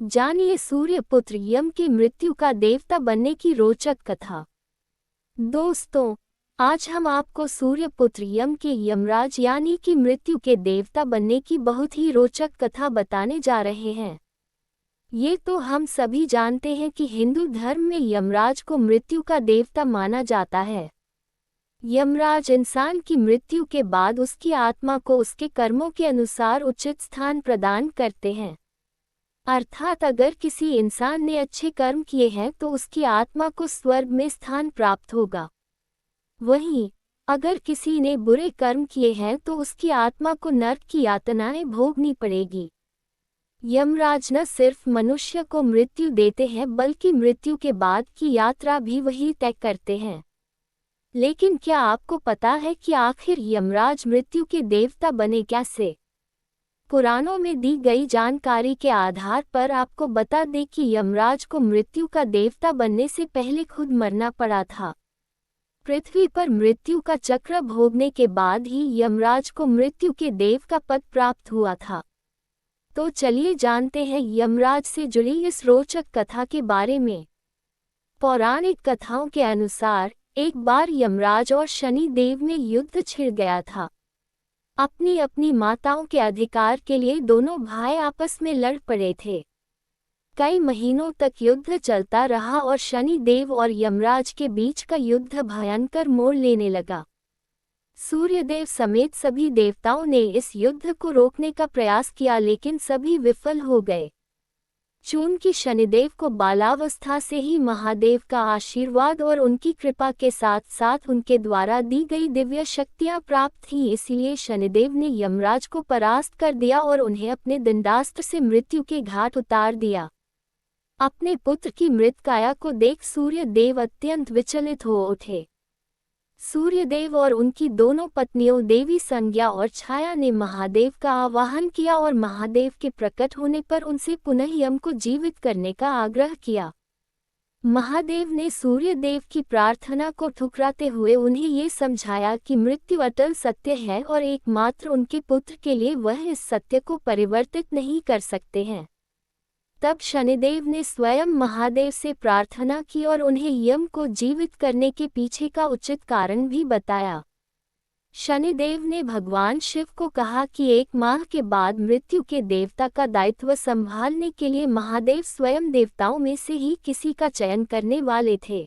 जानिए सूर्यपुत्र यम की मृत्यु का देवता बनने की रोचक कथा। दोस्तों, आज हम आपको सूर्यपुत्र यम के यमराज यानी कि मृत्यु के देवता बनने की बहुत ही रोचक कथा बताने जा रहे हैं। ये तो हम सभी जानते हैं कि हिंदू धर्म में यमराज को मृत्यु का देवता माना जाता है। यमराज इंसान की मृत्यु के बाद उसकी आत्मा को उसके कर्मों के अनुसार उचित स्थान प्रदान करते हैं। अर्थात अगर किसी इंसान ने अच्छे कर्म किए हैं तो उसकी आत्मा को स्वर्ग में स्थान प्राप्त होगा। वहीं अगर किसी ने बुरे कर्म किए हैं तो उसकी आत्मा को नरक की यातनाएं भोगनी पड़ेगी। यमराज न सिर्फ मनुष्य को मृत्यु देते हैं बल्कि मृत्यु के बाद की यात्रा भी वही तय करते हैं। लेकिन क्या आपको पता है कि आखिर यमराज मृत्यु के देवता बने कैसे? पुराणों में दी गई जानकारी के आधार पर आपको बता दें कि यमराज को मृत्यु का देवता बनने से पहले खुद मरना पड़ा था। पृथ्वी पर मृत्यु का चक्र भोगने के बाद ही यमराज को मृत्यु के देव का पद प्राप्त हुआ था। तो चलिए जानते हैं यमराज से जुड़ी इस रोचक कथा के बारे में। पौराणिक कथाओं के अनुसार एक बार यमराज और शनि देव में युद्ध छिड़ गया था। अपनी अपनी माताओं के अधिकार के लिए दोनों भाई आपस में लड़ पड़े थे। कई महीनों तक युद्ध चलता रहा और शनि देव और यमराज के बीच का युद्ध भयंकर मोड़ लेने लगा। सूर्यदेव समेत सभी देवताओं ने इस युद्ध को रोकने का प्रयास किया लेकिन सभी विफल हो गए। चूंकि शनिदेव को बालावस्था से ही महादेव का आशीर्वाद और उनकी कृपा के साथ साथ उनके द्वारा दी गई दिव्य शक्तियां प्राप्त थीं, इसलिए शनिदेव ने यमराज को परास्त कर दिया और उन्हें अपने दंडास्त्र से मृत्यु के घाट उतार दिया। अपने पुत्र की मृत काया को देख सूर्यदेव अत्यंत विचलित हो उठे। सूर्यदेव और उनकी दोनों पत्नियों देवी संज्ञा और छाया ने महादेव का आवाहन किया और महादेव के प्रकट होने पर उनसे पुनः यम को जीवित करने का आग्रह किया। महादेव ने सूर्यदेव की प्रार्थना को ठुकराते हुए उन्हें ये समझाया कि मृत्यु अटल सत्य है और एकमात्र उनके पुत्र के लिए वह इस सत्य को परिवर्तित नहीं कर सकते हैं। तब शनिदेव ने स्वयं महादेव से प्रार्थना की और उन्हें यम को जीवित करने के पीछे का उचित कारण भी बताया। शनिदेव ने भगवान शिव को कहा कि 1 माह के बाद मृत्यु के देवता का दायित्व संभालने के लिए महादेव स्वयं देवताओं में से ही किसी का चयन करने वाले थे।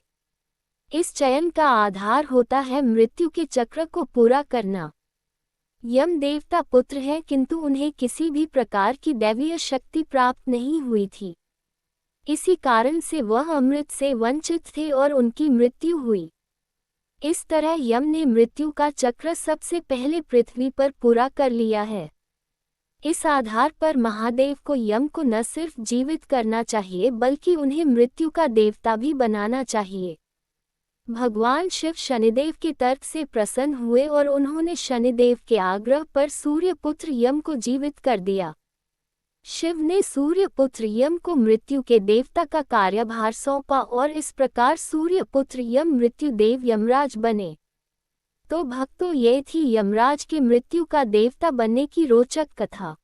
इस चयन का आधार होता है मृत्यु के चक्र को पूरा करना। यम देवता पुत्र हैं किंतु उन्हें किसी भी प्रकार की दैवीय शक्ति प्राप्त नहीं हुई थी। इसी कारण से वह अमृत से वंचित थे और उनकी मृत्यु हुई। इस तरह यम ने मृत्यु का चक्र सबसे पहले पृथ्वी पर पूरा कर लिया है। इस आधार पर महादेव को यम को न सिर्फ जीवित करना चाहिए बल्कि उन्हें मृत्यु का देवता भी बनाना चाहिए। भगवान शिव शनिदेव के तर्क से प्रसन्न हुए और उन्होंने शनिदेव के आग्रह पर सूर्यपुत्र यम को जीवित कर दिया। शिव ने सूर्यपुत्र यम को मृत्यु के देवता का कार्यभार सौंपा और इस प्रकार सूर्यपुत्र यम मृत्युदेव यमराज बने। तो भक्तों, ये थी यमराज के मृत्यु का देवता बनने की रोचक कथा।